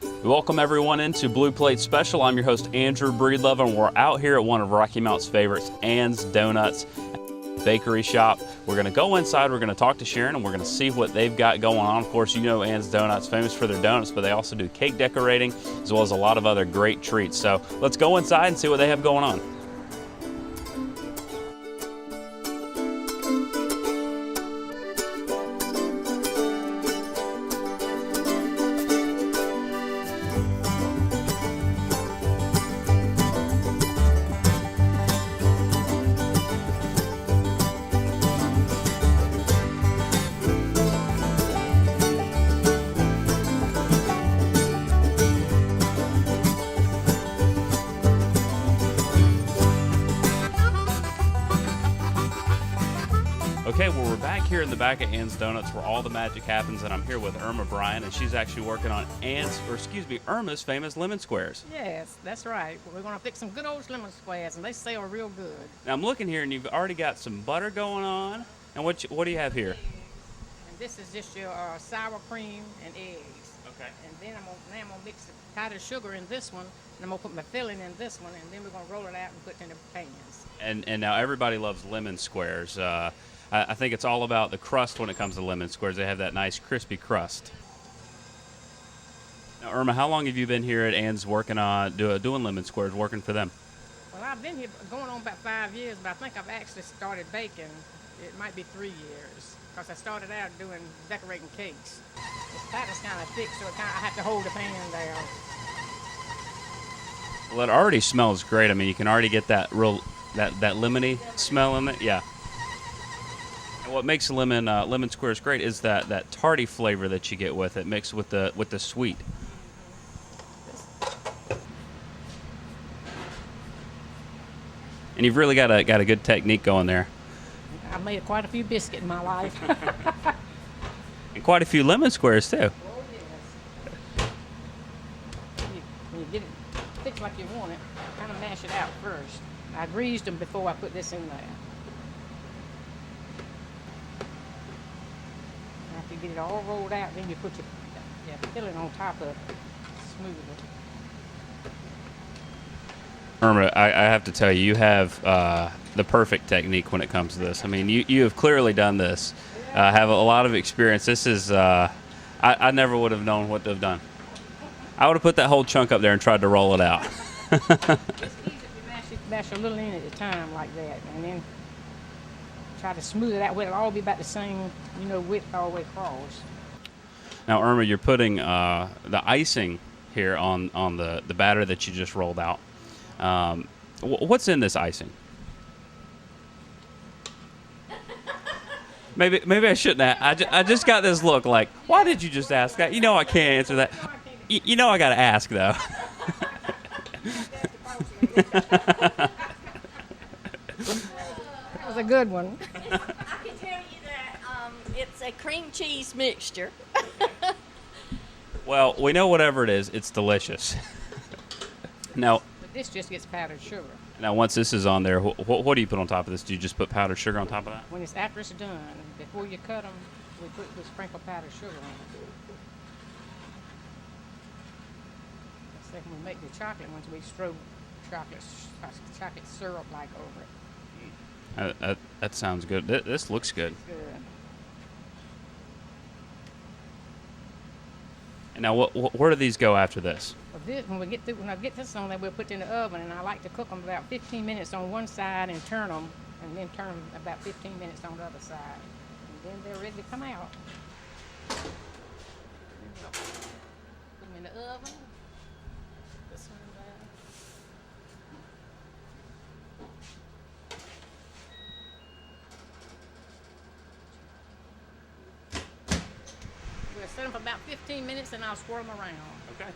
Welcome everyone into Blue Plate Special. I'm your host Andrew Breedlove, and we're out here at one of Rocky Mount's favorites, Ann's Donuts Bakery Shop. We're going to go inside, we're going to talk to Sharon, and we're going to see what they've got going on. Of course, you know Ann's Donuts, famous for their donuts, but they also do cake decorating as well as a lot of other great treats. So let's go inside and see what they have going on. Okay, well, we're back here in the back of Ann's Donuts where all the magic happens, and I'm here with Irma Bryan, and she's actually working on Irma's famous lemon squares. Yes, that's right. We're going to fix some good old lemon squares, and they sell real good. Now, I'm looking here, and you've already got some butter going on. And what do you have here? And this is just your sour cream and eggs. Okay. And then I'm going to mix the powdered sugar in this one, and I'm going to put my filling in this one, and then we're going to roll it out and put it in the pans. And now everybody loves lemon squares. I think it's all about the crust when it comes to lemon squares. They have that nice crispy crust. Now, Irma, how long have you been here at Ann's working on doing lemon squares, working for them? Well, I've been here going on about 5 years, but I think I've actually started baking. It might be 3 years, because I started out doing decorating cakes. This patter's kind of thick, so I have to hold the pan down. Well, it already smells great. I mean, you can already get that that lemony smell in it. Yeah. And what makes lemon squares great is that tarty flavor that you get with it, mixed with the sweet. And you've really got a good technique going there. I've made quite a few biscuits in my life. And quite a few lemon squares too. Oh, yes. When you get it fixed like you want it, kind of mash it out first. I greased them before I put this in there. After you get it all rolled out, then you put your filling on top of it, smooth it. Irma, I have to tell you, you have the perfect technique when it comes to this. I mean, you have clearly done this. Have a lot of experience. This is, I never would have known what to have done. I would have put that whole chunk up there and tried to roll it out. It's easy to mash a little in at a time like that, and then try to smooth it out where it'll all be about the same, width all the way across. Now, Irma, you're putting the icing here on the batter that you just rolled out. What's in this icing? Maybe I shouldn't have. I just got this look like, why did you just ask that? I can't answer that. I got to ask, though. That was a good one. I can tell you that it's a cream cheese mixture. Well, we know whatever it is, it's delicious. Now, But this just gets powdered sugar. once this is on there, what do you put on top of this? Do you just put powdered sugar on top of that? When after it's done, before you cut them, we sprinkle powdered sugar on it. So when we make the chocolate ones, we strobe chocolate syrup like over it. That sounds good. This looks good. Good. And now, where do these go after this? When I get this on there, we'll put it in the oven, and I like to cook them about 15 minutes on one side and turn them, and then turn them about 15 minutes on the other side. And then they're ready to come out. Put them in the oven. This one there. We'll set them for about 15 minutes, and I'll swirl them around. Okay.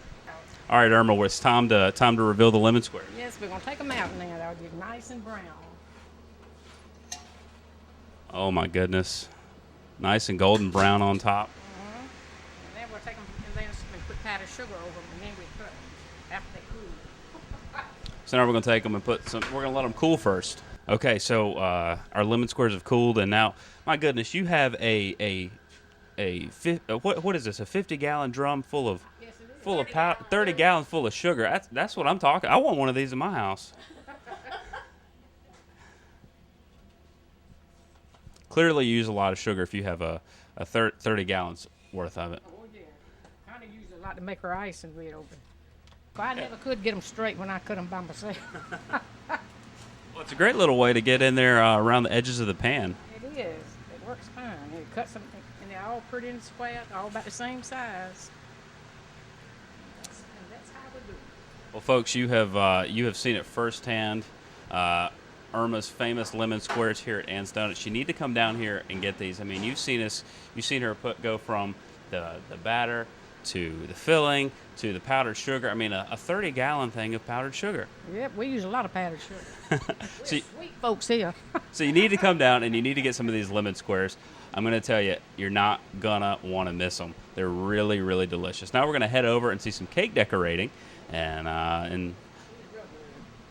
All right, Irma, it's time to reveal the lemon squares. Yes, we're going to take them out now. They'll get nice and brown. Oh my goodness, nice and golden brown on top. And then we'll take them and then put powdered sugar over them, and then we cut them after they cool. So now we're going to take them and we're going to let them cool first. Okay, so our lemon squares have cooled, and now, my goodness, you have what is this? A 50-gallon drum full of Yes, it is. full of 30 gallons full of sugar. That's what I'm talking. I want one of these in my house. Clearly, you use a lot of sugar if you have a 30 gallons worth of it. Oh, yeah. Kind of use a lot to make her icing real open. But I never could get them straight when I cut them by myself. Well, it's a great little way to get in there around the edges of the pan. It is. It works fine. It cuts them, and they're all pretty and square, all about the same size. And that's how we do it. Well, folks, you have seen it firsthand. Irma's famous lemon squares here at Ann's Donuts. You need to come down here and get these. I mean, you've seen her go from the batter to the filling to the powdered sugar. I mean, a 30-gallon thing of powdered sugar. Yep, we use a lot of powdered sugar. We're sweet folks here. So you need to come down and you need to get some of these lemon squares. I'm going to tell you, you're not going to want to miss them. They're really, really delicious. Now we're going to head over and see some cake decorating, and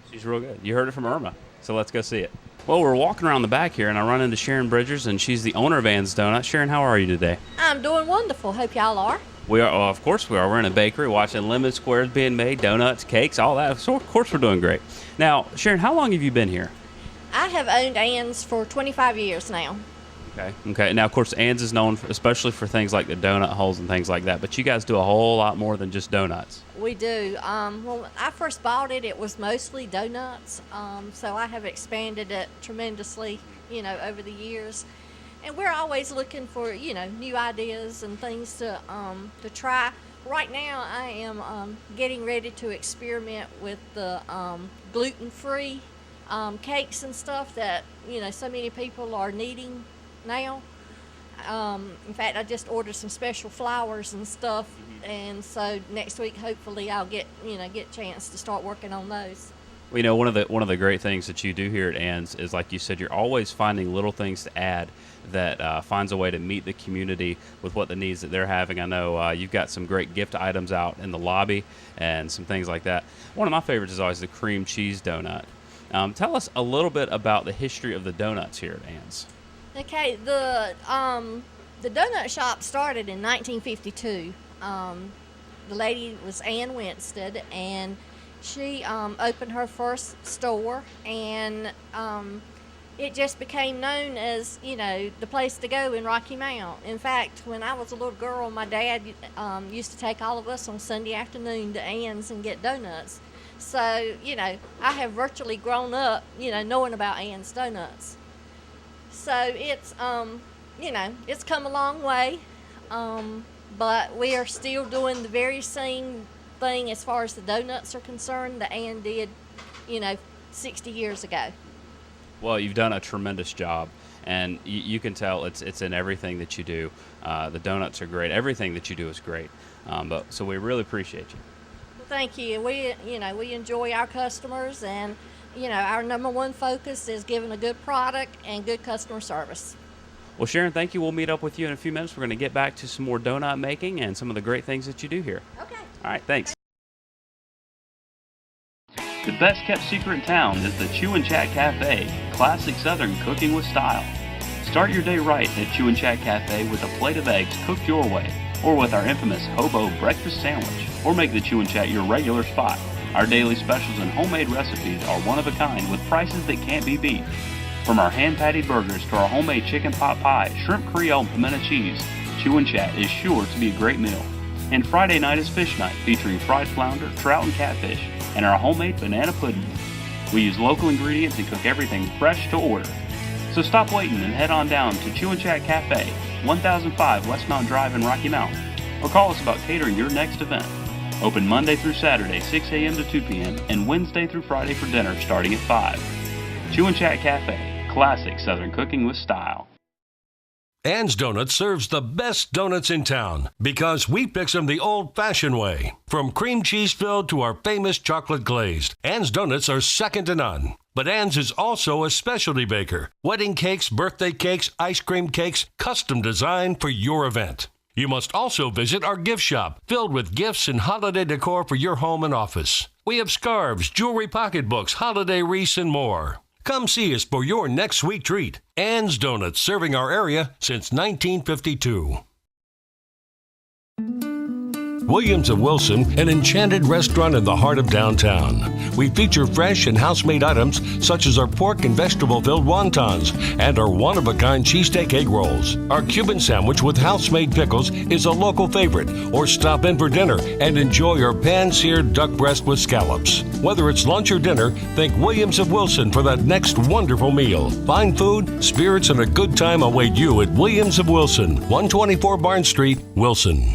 she's real good. You heard it from Irma, so let's go see it. Well, we're walking around the back here, and I run into Sharon Bridgers, and she's the owner of Ann's Donuts. Sharon, how are you today? I'm doing wonderful. Hope y'all are. We are, well, of course we are. We're in a bakery watching lemon squares being made, donuts, cakes, all that. So, of course, we're doing great. Now, Sharon, how long have you been here? I have owned Ann's for 25 years now. Okay. Now, of course, Ann's is known especially for things like the donut holes and things like that, but you guys do a whole lot more than just donuts. We do. When I first bought it, it was mostly donuts, so I have expanded it tremendously, over the years. And we're always looking for, new ideas and things to try. Right now, I am getting ready to experiment with the gluten-free cakes and stuff that, so many people are needing now. In fact, I just ordered some special flours and stuff, and so next week, hopefully, I'll get a chance to start working on those. Well, one of the great things that you do here at Ann's is, like you said, you're always finding little things to add that finds a way to meet the community with what the needs that they're having. I know you've got some great gift items out in the lobby and some things like that. One of my favorites is always the cream cheese donut. Tell us a little bit about the history of the donuts here at Ann's. Okay, the donut shop started in 1952. The lady was Ann Winstead, and she opened her first store, and it just became known as, the place to go in Rocky Mount. In fact, when I was a little girl, my dad used to take all of us on Sunday afternoon to Ann's and get donuts. So, I have virtually grown up, knowing about Ann's Donuts. So it's, it's come a long way, but we are still doing the very same thing as far as the donuts are concerned that Ann did, 60 years ago. Well, you've done a tremendous job, and you can tell it's in everything that you do. The donuts are great. Everything that you do is great. So we really appreciate you. Well, thank you. We enjoy our customers, and our number one focus is giving a good product and good customer service. Well, Sharon, thank you. We'll meet up with you in a few minutes. We're going to get back to some more donut making and some of the great things that you do here. Okay. All right, thanks. The best kept secret in town is the Chew and Chat Cafe, classic Southern cooking with style. Start your day right at Chew and Chat Cafe with a plate of eggs cooked your way, or with our infamous hobo breakfast sandwich, or make the Chew and Chat your regular spot. Our daily specials and homemade recipes are one of a kind with prices that can't be beat. From our hand-patted burgers to our homemade chicken pot pie, shrimp creole, and pimento cheese, Chew and Chat is sure to be a great meal. And Friday night is fish night, featuring fried flounder, trout, and catfish, and our homemade banana pudding. We use local ingredients and cook everything fresh to order. So stop waiting and head on down to Chew and Chat Cafe, 1005 Westmount Drive in Rocky Mount, or call us about catering your next event. Open Monday through Saturday, 6 a.m. to 2 p.m., and Wednesday through Friday for dinner starting at 5. Chew and Chat Cafe, classic Southern cooking with style. Ann's Donuts serves the best donuts in town because we fix them the old-fashioned way. From cream cheese filled to our famous chocolate glazed, Ann's Donuts are second to none. But Ann's is also a specialty baker. Wedding cakes, birthday cakes, ice cream cakes, custom designed for your event. You must also visit our gift shop, filled with gifts and holiday decor for your home and office. We have scarves, jewelry pocketbooks, holiday wreaths, and more. Come see us for your next sweet treat. Ann's Donuts, serving our area since 1952. Williams of Wilson, an enchanted restaurant in the heart of downtown. We feature fresh and house-made items such as our pork and vegetable-filled wontons and our one-of-a-kind cheesesteak egg rolls. Our Cuban sandwich with house-made pickles is a local favorite, or stop in for dinner and enjoy our pan-seared duck breast with scallops. Whether it's lunch or dinner, think Williams of Wilson for that next wonderful meal. Fine food, spirits, and a good time await you at Williams of Wilson, 124 Barnes Street, Wilson.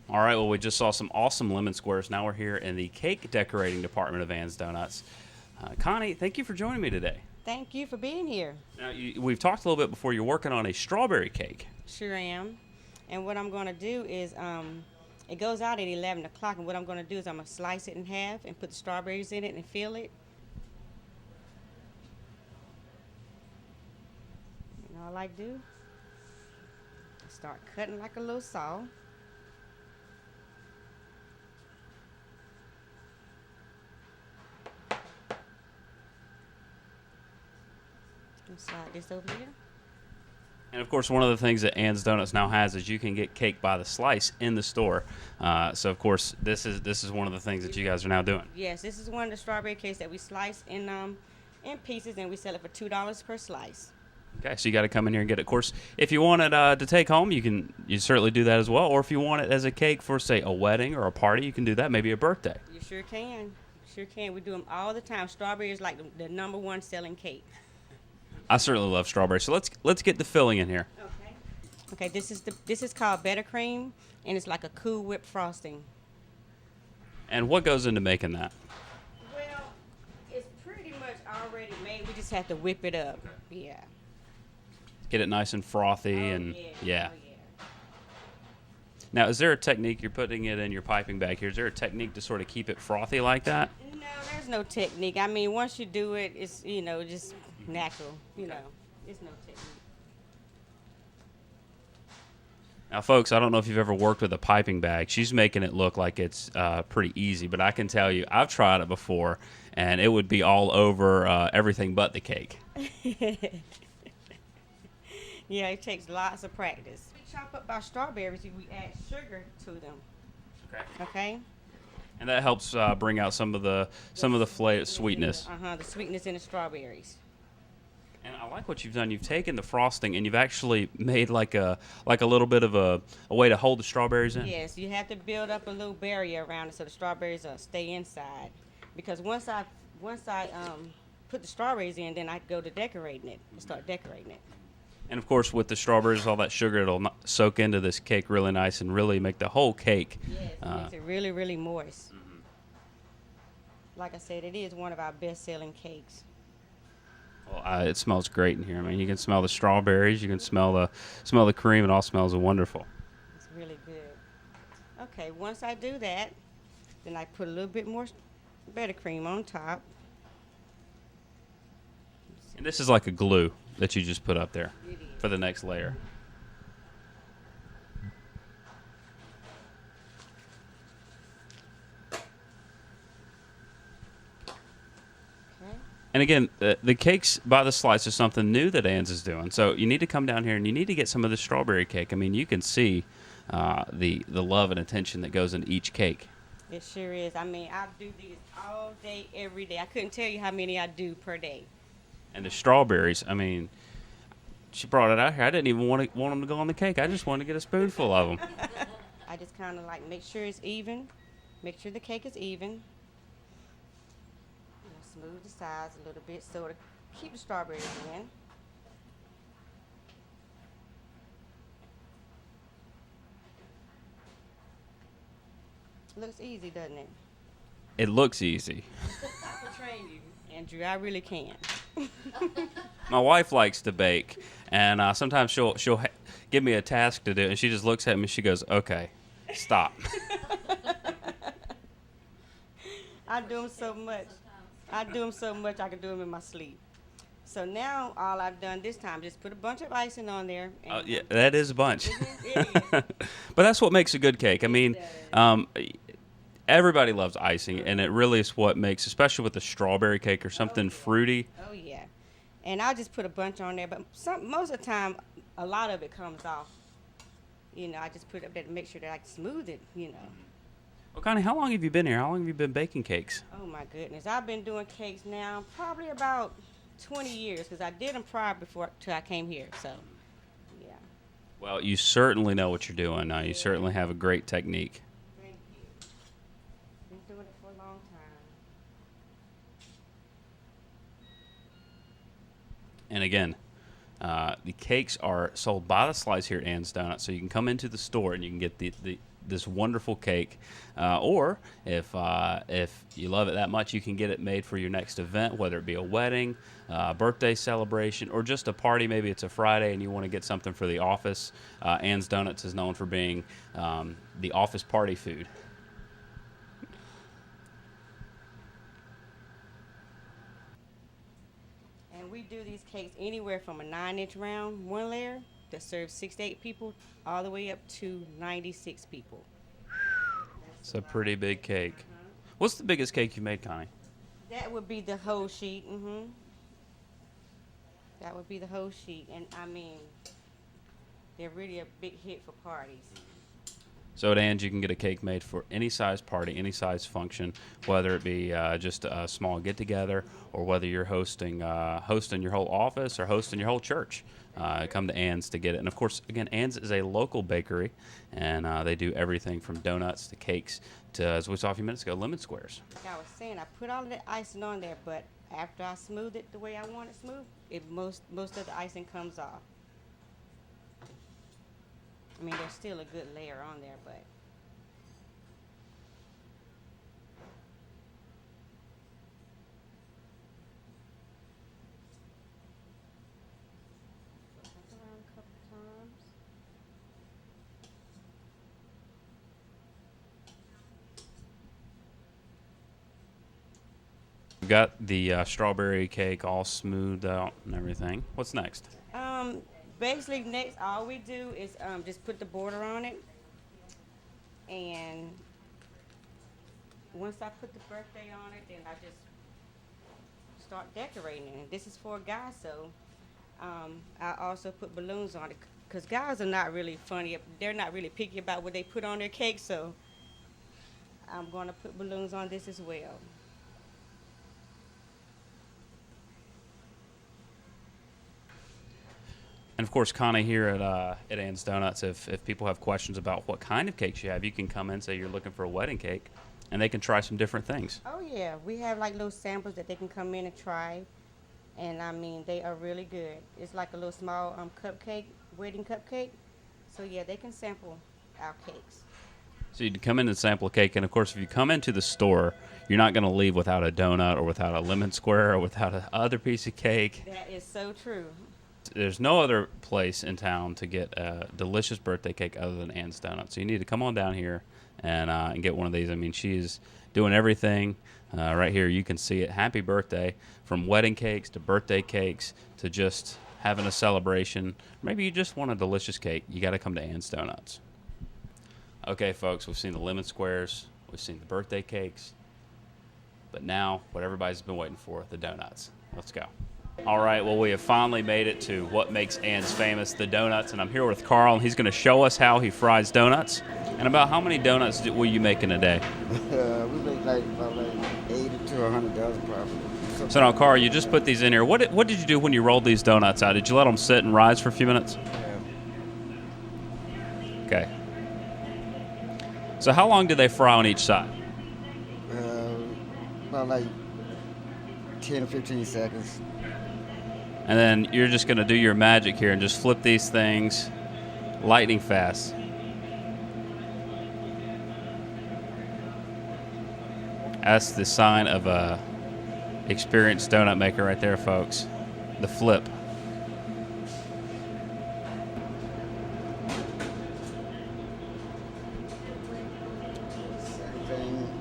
All right, well, we just saw some awesome lemon squares. Now we're here in the cake decorating department of Ann's Donuts. Connie, thank you for joining me today. Thank you for being here. Now, we've talked a little bit before. You're working on a strawberry cake. Sure am. And what I'm going to do is, it goes out at 11 o'clock, and what I'm going to do is I'm going to slice it in half and put the strawberries in it and fill it. And all I do is start cutting like a little saw. Slide this over here. And of course, one of the things that Ann's Donuts now has is you can get cake by the slice in the store. So of course, this is one of the things that you guys are now doing. Yes, this is one of the strawberry cakes that we slice in pieces, and we sell it for $2 per slice. Okay, so you got to come in here and get it. Of course, if you want it to take home, you certainly do that as well. Or if you want it as a cake for, say, a wedding or a party, you can do that. Maybe a birthday. You sure can. Sure can. We do them all the time. Strawberry is like the number one selling cake. I certainly love strawberry. So let's get the filling in here. Okay. Okay. This is called buttercream, and it's like a Cool Whip frosting. And what goes into making that? Well, it's pretty much already made. We just have to whip it up. Yeah. Get it nice and frothy and yeah. Oh, yeah. Now, is there a technique? You're putting it in your piping bag here. Is there a technique to sort of keep it frothy like that? No, there's no technique. I mean, once you do it, it's just natural. There's no technique. Now, folks, I don't know if you've ever worked with a piping bag. She's making it look like it's pretty easy, but I can tell you, I've tried it before, and it would be all over everything but the cake. Yeah, it takes lots of practice. We chop up our strawberries and we add sugar to them. Okay. And that helps bring out some of the sweetness. The sweetness in the strawberries. And I like what you've done. You've taken the frosting and you've actually made like a little bit of a way to hold the strawberries in. Yes, you have to build up a little barrier around it so the strawberries stay inside. Because once I put the strawberries in, then I go to decorating it and start decorating it. And of course, with the strawberries, all that sugar, it'll soak into this cake really nice and really make the whole cake. Yes, it makes it really, really moist. Mm-hmm. Like I said, it is one of our best-selling cakes. Well, it smells great in here. I mean, you can smell the strawberries, you can smell the cream. It all smells wonderful. It's really good. Okay, once I do that, then I put a little bit more buttercream on top. And this is like a glue that you just put up there for the next layer. And again, the cakes by the slice is something new that Ann's is doing. So you need to come down here and you need to get some of the strawberry cake. I mean, you can see the love and attention that goes into each cake. It sure is. I mean, I do these all day, every day. I couldn't tell you how many I do per day. And the strawberries, I mean, she brought it out here. I didn't even want them to go on the cake. I just wanted to get a spoonful of them. I just kind of like make sure it's even, make sure the cake is even. Smooth the sides a little bit so to keep the strawberries in. Looks easy, doesn't it? It looks easy. I can train you, Andrew. I really can. My wife likes to bake, and sometimes she'll give me a task to do, and she just looks at me and she goes, "Okay, stop." I do them so much. I can do them in my sleep. So now all I've done this time is just put a bunch of icing on there. And Yeah, that is a bunch. It is. But that's what makes a good cake. I mean, everybody loves icing, and it really is what makes, especially with the strawberry cake or something fruity. Oh yeah, and I'll just put a bunch on there, but most of the time, a lot of it comes off. You know, I just put it up there to make sure that I smooth it. You know. Well, Connie, how long have you been here? How long have you been baking cakes? Oh my goodness, I've been doing cakes now probably about 20 years because I did them prior before till I came here. So, yeah. Well, you certainly know what you're doing. You certainly have a great technique. Thank you. Been doing it for a long time. And again, the cakes are sold by the slice here at Ann's Donuts, so you can come into the store and you can get this wonderful cake, or if you love it that much, you can get it made for your next event, whether it be a wedding, birthday celebration, or just a party. Maybe it's a Friday and you want to get something for the office. Ann's Donuts is known for being the office party food. And we do these cakes anywhere from a 9-inch round, one layer, that serves 6 to 8 people, all the way up to 96 people. It's a pretty big cake. What's the biggest cake you made, Connie? That would be the whole sheet. That would be the whole sheet, and I mean, they're really a big hit for parties. So at Ann's, you can get a cake made for any size party, any size function, whether it be just a small get-together or whether you're hosting your whole office or hosting your whole church. Come to Ann's to get it. And, of course, again, Ann's is a local bakery, and they do everything from donuts to cakes to, as we saw a few minutes ago, lemon squares. Like I was saying, I put all of the icing on there, but after I smooth it the way I want it smooth, most of the icing comes off. I mean, there's still a good layer on there, but around a couple times. We've got the strawberry cake all smoothed out and everything. What's next? Basically, next, all we do is just put the border on it, and once I put the birthday on it, then I just start decorating it. And this is for a guy, so I also put balloons on it, because guys are not really funny. They're not really picky about what they put on their cake, so I'm going to put balloons on this as well. And, of course, Connie here at Ann's Donuts, if people have questions about what kind of cakes you have, you can come in and say you're looking for a wedding cake, and they can try some different things. Oh, yeah. We have, like, little samples that they can come in and try, and, I mean, they are really good. It's like a little small cupcake, wedding cupcake. So, yeah, they can sample our cakes. So you can come in and sample a cake, and, of course, if you come into the store, you're not going to leave without a donut or without a lemon square or without another piece of cake. That is so true. There's no other place in town to get a delicious birthday cake other than Ann's Donuts. So you need to come on down here and get one of these. I mean, she's doing everything right here. You can see it. Happy birthday, from wedding cakes to birthday cakes to just having a celebration. Maybe you just want a delicious cake. You got to come to Ann's Donuts. Okay, folks, we've seen the lemon squares. We've seen the birthday cakes. But now, what everybody's been waiting for, the donuts. Let's go. All right, well, we have finally made it to what makes Ann's famous, the donuts, and I'm here with Carl, and he's going to show us how he fries donuts. And about how many donuts will you make in a day? We make about 80 to 100 dozen probably. So now, Carl, you just put these in here. What did you do when you rolled these donuts out? Did you let them sit and rise for a few minutes? Yeah. Okay. So how long did they fry on each side? About 10 or 15 seconds. And then you're just going to do your magic here and just flip these things lightning fast. That's the sign of a experienced donut maker right there, folks. The flip.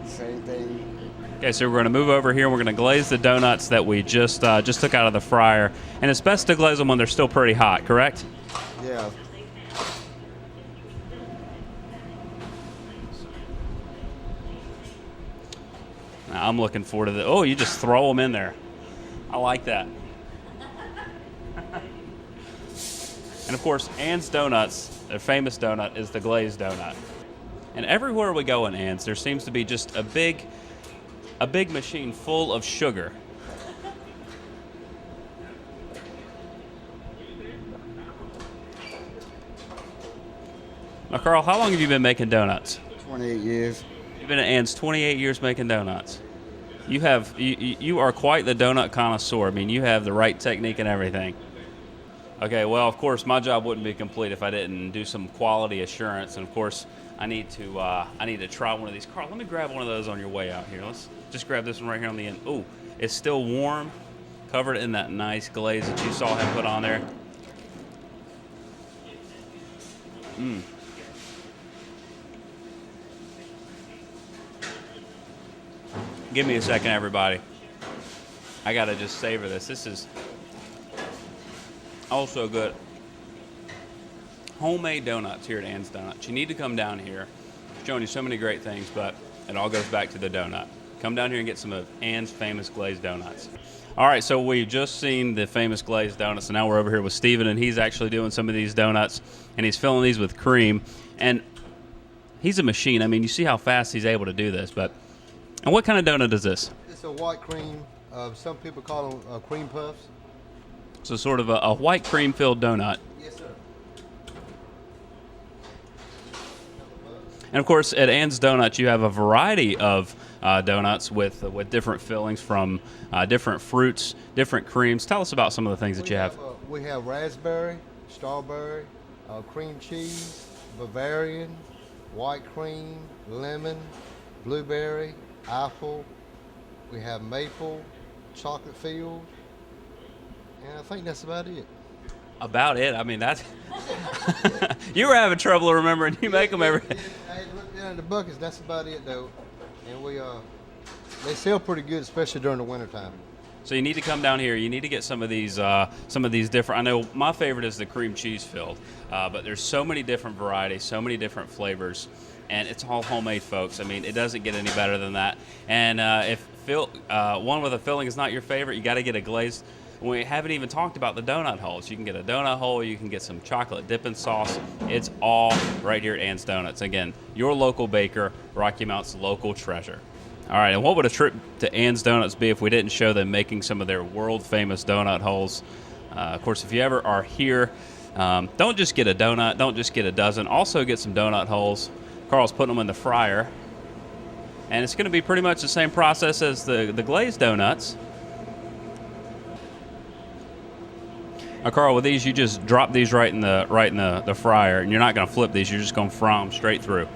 Same thing. Okay, so we're going to move over here and we're going to glaze the donuts that we just took out of the fryer. And it's best to glaze them when they're still pretty hot, correct? Yeah. I'm looking forward to the. Oh, you just throw them in there. I like that. And of course, Ann's Donuts, their famous donut, is the glazed donut. And everywhere we go in Ann's, there seems to be just a big machine full of sugar. Now, Carl, how long have you been making donuts? 28 years. You've been at Ann's 28 years making donuts. You are quite the donut connoisseur. I mean, you have the right technique and everything. Okay, well, of course, my job wouldn't be complete if I didn't do some quality assurance. And of course, I need to try one of these. Carl, let me grab one of those on your way out here. Let's just grab this one right here on the end. Ooh, it's still warm, covered in that nice glaze that you saw him put on there. Give me a second, everybody. I gotta just savor this. This is also good. Homemade donuts here at Ann's Donuts. You need to come down here. Showing you so many great things, but it all goes back to the donut. Come down here and get some of Ann's famous glazed donuts. All right, so we've just seen the famous glazed donuts, and now we're over here with Steven, and he's actually doing some of these donuts, and he's filling these with cream. And he's a machine. I mean, you see how fast he's able to do this, but... And what kind of donut is this? It's a white cream. Some people call them cream puffs. So sort of a white cream-filled donut. Yes, sir. And of course, at Ann's Donuts, you have a variety of donuts with different fillings from different fruits, different creams. Tell us about some of the things that you have. We have raspberry, strawberry, cream cheese, Bavarian, white cream, lemon, blueberry, apple. We have maple, chocolate filled, and I think that's about it. About it? I mean, that's... You were having trouble remembering. You make them every... Hey, look down in the buckets. That's about it, though. And they sell pretty good, especially during the wintertime. So you need to come down here. You need to get some of these different... I know my favorite is the cream cheese filled, but there's so many different varieties, so many different flavors, and it's all homemade, folks. I mean, it doesn't get any better than that. And if one with a filling is not your favorite, you got to get a glazed. We haven't even talked about the donut holes. You can get a donut hole. You can get some chocolate dipping sauce. It's all right here at Ann's Donuts. Again, your local baker, Rocky Mount's local treasure. All right, and what would a trip to Ann's Donuts be if we didn't show them making some of their world-famous donut holes? Of course, if you ever are here, don't just get a donut. Don't just get a dozen. Also get some donut holes. Carl's putting them in the fryer. And it's going to be pretty much the same process as the glazed donuts. Now, Carl, with these, you just drop these right in the fryer, and you're not going to flip these. You're just going to fry them straight through.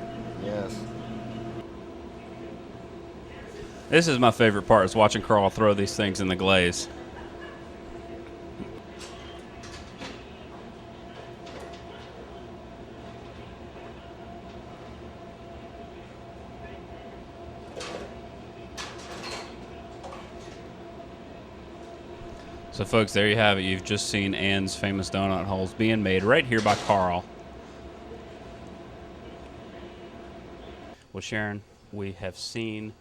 Yes. This is my favorite part, is watching Carl throw these things in the glaze. So, folks, there you have it. You've just seen Ann's famous donut holes being made right here by Carl. Well, Sharon, we have seen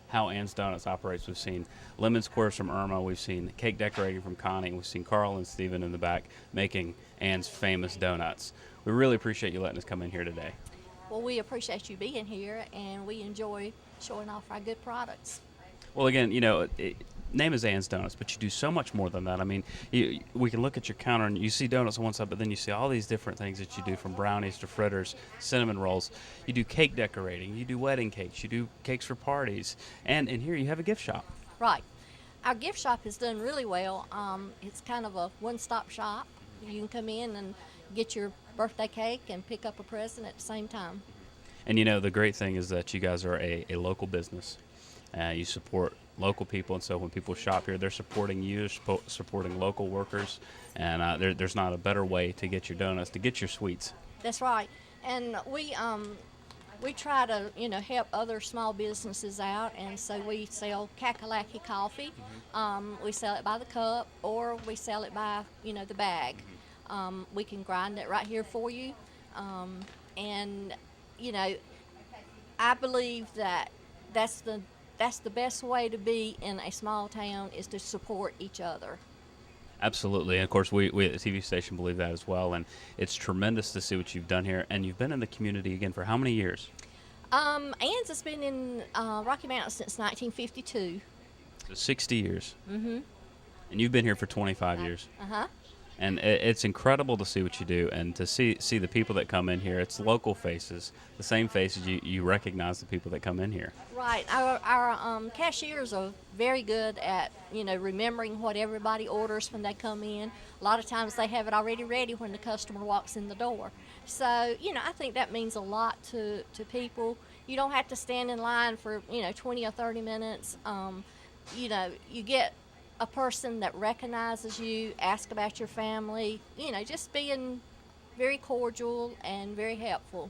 how Ann's Donuts operates. We've seen lemon squares from Irma. We've seen cake decorating from Connie. We've seen Carl and Steven in the back making Ann's famous donuts. We really appreciate you letting us come in here today. Well, we appreciate you being here, and we enjoy showing off our good products. Well, again, name is Ann's Donuts, but you do so much more than that. I mean, we can look at your counter and you see donuts on one side, but then you see all these different things that you do, from brownies to fritters, cinnamon rolls. You do cake decorating. You do wedding cakes. You do cakes for parties. And in here you have a gift shop. Right. Our gift shop has done really well. It's kind of a one-stop shop. You can come in and get your birthday cake and pick up a present at the same time. And the great thing is that you guys are a local business. You support local people, and so when people shop here, they're supporting you, supporting local workers, and there's not a better way to get your donuts, to get your sweets. That's right. And we try to help other small businesses out, and so we sell Kakalaki coffee. We sell it by the cup, or we sell it by the bag. We can grind it right here for you, and I believe that's the that's the best way to be in a small town, is to support each other. Absolutely. And of course, we at the TV station believe that as well. And it's tremendous to see what you've done here. And you've been in the community again for how many years? Ann's has been in Rocky Mountain since 1952. So 60 years. Mm-hmm. And you've been here for 25 years. Uh-huh. And it's incredible to see what you do and to see the people that come in here. It's local faces, the same faces you recognize the people that come in here. Right. Our cashiers are very good at, remembering what everybody orders when they come in. A lot of times they have it already ready when the customer walks in the door. So, I think that means a lot to people. You don't have to stand in line for, 20 or 30 minutes. You get a person that recognizes you, ask about your family, just being very cordial and very helpful.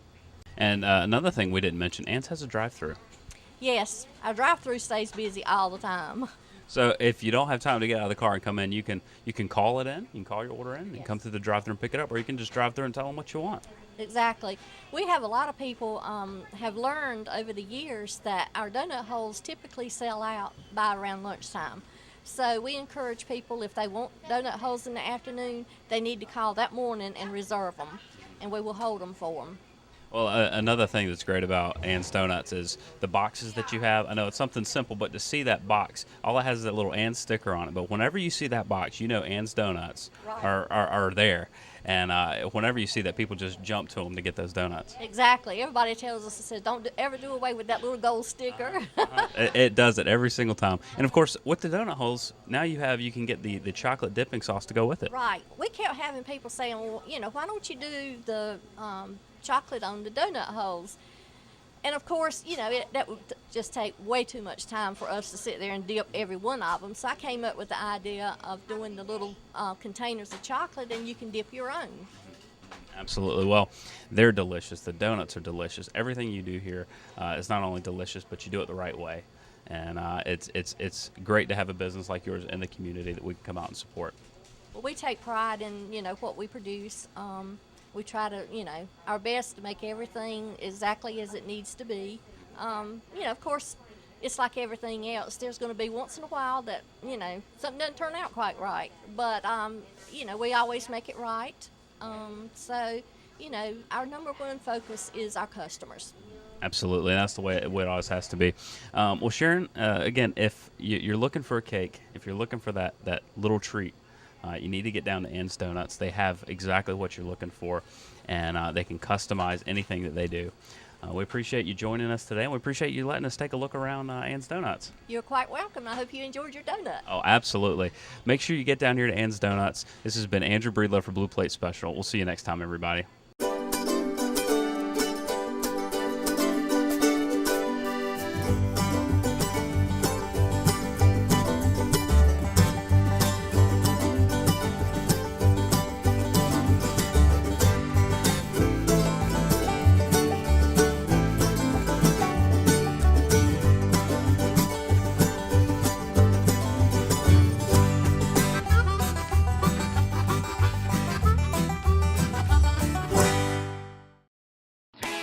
And another thing we didn't mention, Ann's has a drive-through. Yes, our drive-through stays busy all the time. So if you don't have time to get out of the car and come in, you can call it in, you can call your order in and come through the drive-through and pick it up, or you can just drive through and tell them what you want. Exactly. We have a lot of people have learned over the years that our donut holes typically sell out by around lunchtime. So we encourage people, if they want donut holes in the afternoon, they need to call that morning and reserve them, and we will hold them for them. Well, another thing that's great about Ann's Donuts is the boxes that you have. I know it's something simple, but to see that box, all it has is that little Ann's sticker on it. But whenever you see that box, Ann's Donuts are there. And whenever you see that, people just jump to them to get those donuts. Exactly. Everybody tells us, it says, don't ever do away with that little gold sticker. It does it every single time. And, of course, with the donut holes, now you can get the chocolate dipping sauce to go with it. Right. We kept having people saying, well, why don't you do the chocolate on the donut holes? And of course, that would just take way too much time for us to sit there and dip every one of them. So I came up with the idea of doing the little containers of chocolate, and you can dip your own. Absolutely. Well, they're delicious. The donuts are delicious. Everything you do here is not only delicious, but you do it the right way. And it's great to have a business like yours in the community that we can come out and support. Well, we take pride in what we produce. We try to, our best to make everything exactly as it needs to be. Of course, it's like everything else. There's going to be once in a while that, something doesn't turn out quite right. But, we always make it right. So, our number one focus is our customers. Absolutely, and that's the way it always has to be. Well, Sharon, again, if you're looking for a cake, if you're looking for that little treat, you need to get down to Ann's Donuts. They have exactly what you're looking for, and they can customize anything that they do. We appreciate you joining us today, and we appreciate you letting us take a look around Ann's Donuts. You're quite welcome. I hope you enjoyed your donut. Oh, absolutely. Make sure you get down here to Ann's Donuts. This has been Andrew Breedlove for Blue Plate Special. We'll see you next time, everybody.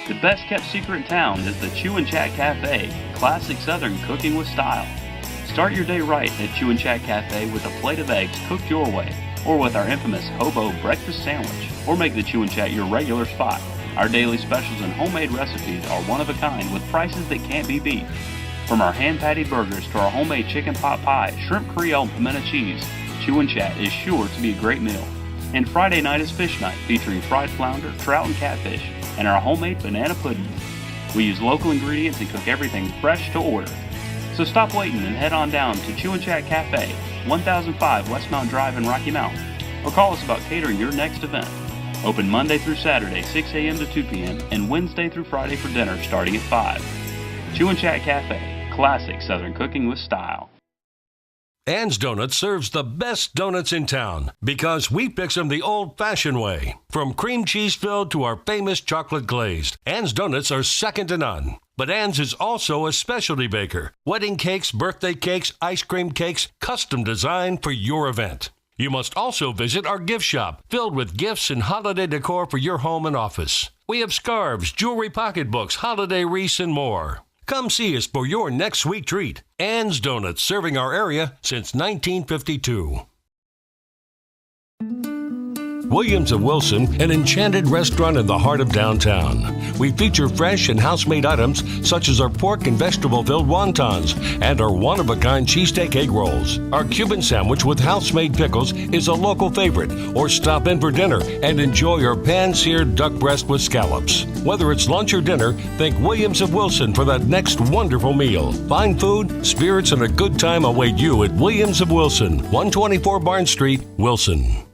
The best kept secret in town is the Chew and Chat Cafe, classic Southern cooking with style. Start your day right at Chew and Chat Cafe with a plate of eggs cooked your way, or with our infamous hobo breakfast sandwich, or make the Chew and Chat your regular spot. Our daily specials and homemade recipes are one of a kind with prices that can't be beat. From our hand-patty burgers to our homemade chicken pot pie, shrimp creole, and pimento cheese, Chew and Chat is sure to be a great meal. And Friday night is fish night, featuring fried flounder, trout, and catfish, and our homemade banana pudding. We use local ingredients and cook everything fresh to order. So stop waiting and head on down to Chew and Chat Cafe, 1005 Westmount Drive in Rocky Mount, or call us about catering your next event. Open Monday through Saturday, 6 a.m. to 2 p.m., and Wednesday through Friday for dinner starting at 5. Chew and Chat Cafe, classic Southern cooking with style. Ann's Donuts serves the best donuts in town because we fix them the old-fashioned way. From cream cheese filled to our famous chocolate glazed, Ann's Donuts are second to none. But Ann's is also a specialty baker. Wedding cakes, birthday cakes, ice cream cakes, custom designed for your event. You must also visit our gift shop, filled with gifts and holiday decor for your home and office. We have scarves, jewelry pocketbooks, holiday wreaths, and more. Come see us for your next sweet treat. Ann's Donuts, serving our area since 1952. Williams of Wilson, an enchanted restaurant in the heart of downtown. We feature fresh and house-made items such as our pork and vegetable-filled wontons and our one-of-a-kind cheesesteak egg rolls. Our Cuban sandwich with house-made pickles is a local favorite, or stop in for dinner and enjoy our pan-seared duck breast with scallops. Whether it's lunch or dinner, think Williams of Wilson for that next wonderful meal. Fine food, spirits, and a good time await you at Williams of Wilson, 124 Barnes Street, Wilson.